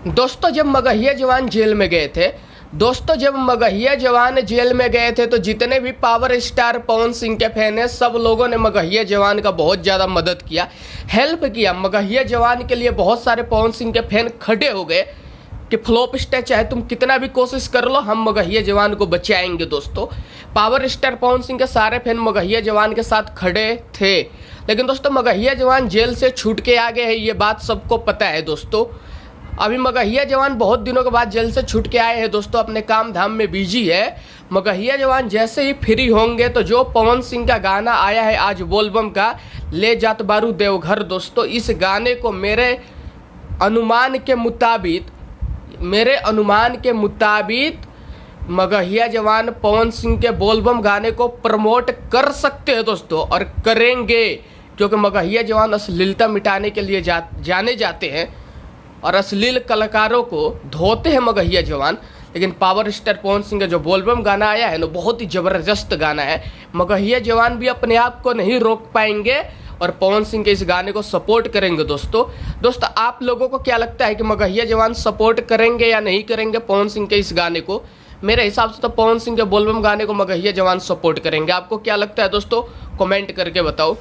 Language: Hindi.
दोस्तों जब मगहिया जवान जेल में गए थे तो जितने भी पावर स्टार पवन सिंह के फैन हैं सब लोगों ने मगहिया जवान का बहुत ज़्यादा मदद किया, हेल्प किया। मगहिया जवान के लिए बहुत सारे पवन सिंह के फैन खड़े हो गए कि फ्लॉप स्टार चाहे तुम कितना भी कोशिश कर लो, हम मगहिया जवान को बचाएंगे। दोस्तों पावर स्टार पवन सिंह के सारे फैन मगहिया जवान के साथ खड़े थे, लेकिन दोस्तों मगहिया जवान जेल से छूट के आ गए हैं, ये बात सबको पता है। दोस्तों अभी मगहिया जवान बहुत दिनों के बाद जेल से छूट के आए हैं। दोस्तों अपने काम धाम में बिजी है। मगहिया जवान जैसे ही फ्री होंगे तो जो पवन सिंह का गाना आया है आज बोलबम का, ले जात बारू देवघर, दोस्तों इस गाने को मेरे अनुमान के मुताबिक मगहिया जवान पवन सिंह के बोलबम गाने को प्रमोट कर सकते हैं दोस्तों, और करेंगे, क्योंकि मगहिया जवान अश्लीलता मिटाने के लिए जाने जाते हैं और अश्लील कलाकारों को धोते हैं मगहिया जवान। लेकिन पावर स्टार पवन सिंह का जो बोलबम गाना आया है ना, बहुत ही ज़बरदस्त गाना है। मगहिया जवान भी अपने आप को नहीं रोक पाएंगे और पवन सिंह के इस गाने को सपोर्ट करेंगे। दोस्तों आप लोगों को क्या लगता है कि मगहिया जवान सपोर्ट करेंगे या नहीं करेंगे पवन सिंह के इस गाने को? मेरे हिसाब से तो पवन सिंह के बोलबम गाने को मगहिया जवान सपोर्ट करेंगे। आपको क्या लगता है दोस्तों? कमेंट करके बताओ।